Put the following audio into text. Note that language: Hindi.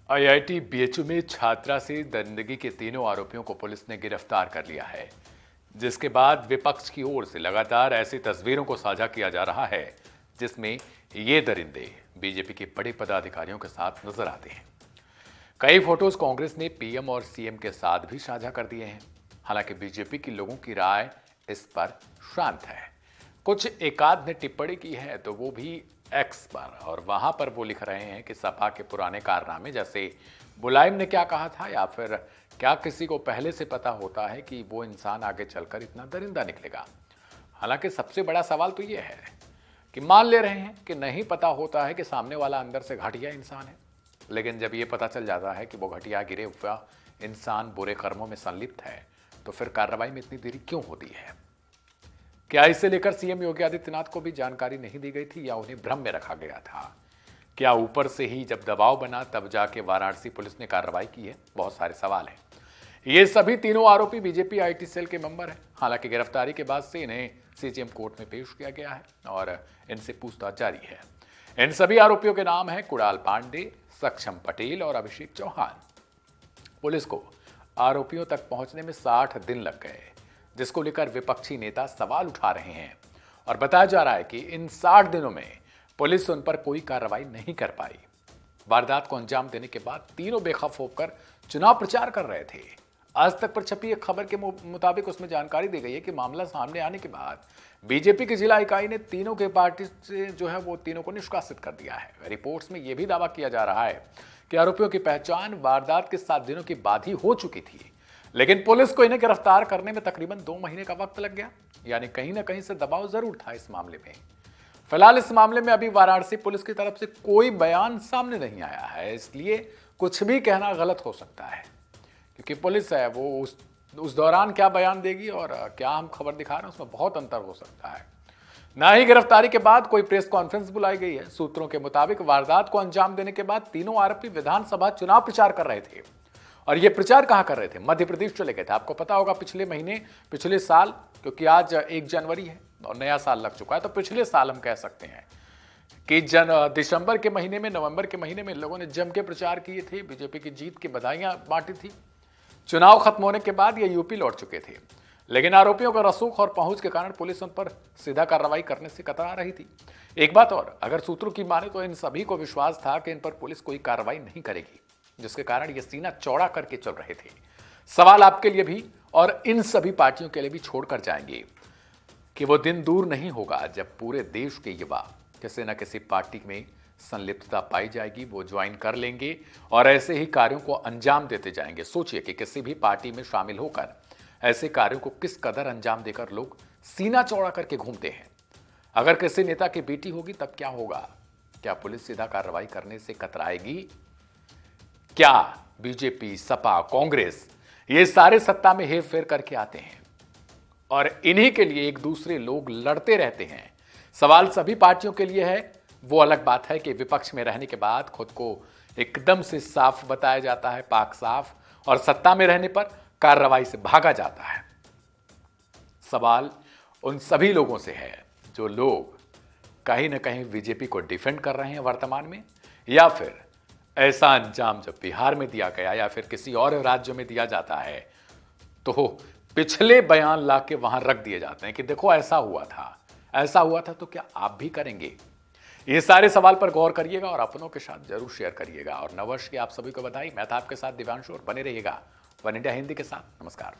आईआईटी बीएचयू में छात्रा से दरिंदगी के तीनों आरोपियों को पुलिस ने गिरफ्तार कर लिया है, जिसके बाद विपक्ष की ओर से लगातार ऐसी तस्वीरों को साझा किया जा रहा है जिसमें ये दरिंदे बीजेपी के बड़े पदाधिकारियों के साथ नजर आते हैं। कई फोटोज कांग्रेस ने पीएम और सीएम के साथ भी साझा कर दिए हैं। हालांकि बीजेपी के लोगों की राय इस पर शांत है। कुछ एकाध ने टिप्पणी की है तो वो भी एक्स पर, और वहां पर वो लिख रहे हैं कि सपा के पुराने कारनामे, जैसे मुलायम ने क्या कहा था, या फिर क्या किसी को पहले से पता होता है कि वो इंसान आगे चलकर इतना दरिंदा निकलेगा। हालांकि सबसे बड़ा सवाल तो ये है कि मान ले रहे हैं कि नहीं पता होता है कि सामने वाला अंदर से घटिया इंसान है, लेकिन जब ये पता चल जाता है कि वो घटिया गिरे हुआ इंसान बुरे कर्मों में संलिप्त है, तो फिर कार्रवाई में इतनी देरी क्यों होती है? क्या इसे लेकर सीएम योगी आदित्यनाथ को भी जानकारी नहीं दी गई थी, या उन्हें भ्रम में रखा गया था? क्या ऊपर से ही जब दबाव बना तब जाके वाराणसी पुलिस ने कार्रवाई की है? बहुत सारे सवाल हैं। ये सभी तीनों आरोपी बीजेपी आईटी सेल के मेंबर हैं। हालांकि गिरफ्तारी के बाद से इन्हें सीजेएम कोर्ट में पेश किया गया है और इनसे पूछताछ जारी है। इन सभी आरोपियों के नाम हैं कुणाल पांडे, सक्षम पटेल और अभिषेक चौहान। पुलिस को आरोपियों तक पहुंचने में 60 दिन लग गए, जिसको लेकर विपक्षी नेता सवाल उठा रहे हैं और बताया जा रहा है कि इन 60 दिनों में पुलिस उन पर कोई कार्रवाई नहीं कर पाई। वारदात को अंजाम देने के बाद तीनों बेखौफ होकर चुनाव प्रचार कर रहे थे। आज तक पर छपी एक खबर के मुताबिक उसमें जानकारी दी गई है कि मामला सामने आने के बाद बीजेपी की जिला इकाई ने तीनों के पार्टी से वो तीनों को निष्कासित कर दिया है। रिपोर्ट्स में यह भी दावा किया जा रहा है कि आरोपियों की पहचान वारदात के 7 दिनों के बाद ही हो चुकी थी, लेकिन पुलिस को इन्हें गिरफ्तार करने में तकरीबन 2 महीने का वक्त लग गया। यानी कहीं ना कहीं से दबाव जरूर था इस मामले में। फिलहाल इस मामले में अभी वाराणसी पुलिस की तरफ से कोई बयान सामने नहीं आया है, इसलिए कुछ भी कहना गलत हो सकता है, क्योंकि पुलिस है वो उस दौरान क्या बयान देगी और क्या हम खबर दिखा रहे हैं उसमें बहुत अंतर हो सकता है। ना ही गिरफ्तारी के बाद कोई प्रेस कॉन्फ्रेंस बुलाई गई है। सूत्रों के मुताबिक वारदात को अंजाम देने के बाद तीनों आरोपी विधानसभा चुनाव प्रचार कर रहे थे। और ये प्रचार कहां कर रहे थे? मध्य प्रदेश चले गए थे। आपको पता होगा पिछले साल, क्योंकि आज 1 जनवरी है और नया साल लग चुका है, तो पिछले साल हम कह सकते हैं कि दिसंबर के महीने में, नवंबर के महीने में लोगों ने जम के प्रचार किए थे, बीजेपी की जीत की बधाइयां बांटी थी। चुनाव खत्म होने के बाद ये यूपी लौट चुके थे, लेकिन आरोपियों का रसूख और पहुंच के कारण पुलिस उन पर सीधा कार्रवाई करने से कतरा रही थी। एक बात और, अगर सूत्रों की माने तो इन सभी को विश्वास था कि इन पर पुलिस कोई कार्रवाई नहीं करेगी, जिसके कारण ये सीना चौड़ा करके चल रहे थे। सवाल आपके लिए भी और इन सभी पार्टियों के लिए भी छोड़कर जाएंगे कि वो दिन दूर नहीं होगा जब पूरे देश के युवा किसी न किसी पार्टी में संलिप्तता पाई जाएगी, वो ज्वाइन कर लेंगे और ऐसे ही कार्यों को अंजाम देते जाएंगे। सोचिए कि किसी भी पार्टी में शामिल होकर ऐसे कार्यों को किस कदर अंजाम देकर लोग सीना चौड़ा करके घूमते हैं। अगर किसी नेता की बेटी होगी तब क्या होगा? क्या पुलिस सीधा कार्रवाई करने से कतराएगी? क्या बीजेपी, सपा, कांग्रेस ये सारे सत्ता में हेर फेर करके आते हैं और इन्हीं के लिए एक दूसरे लोग लड़ते रहते हैं? सवाल सभी पार्टियों के लिए है। वो अलग बात है कि विपक्ष में रहने के बाद खुद को एकदम से साफ बताया जाता है, पाक साफ, और सत्ता में रहने पर कार्रवाई से भागा जाता है। सवाल उन सभी लोगों से है जो लोग कहीं ना कहीं बीजेपी को डिफेंड कर रहे हैं वर्तमान में, या फिर ऐसा अंजाम जब बिहार में दिया गया या फिर किसी और राज्य में दिया जाता है तो पिछले बयान लाके वहां रख दिए जाते हैं कि देखो ऐसा हुआ था, तो क्या आप भी करेंगे? ये सारे सवाल पर गौर करिएगा और अपनों के साथ जरूर शेयर करिएगा। और नववर्ष की आप सभी को बधाई। मैं था आपके साथ दिव्यांशु, और बने रहिएगा वन इंडिया हिंदी के साथ। नमस्कार।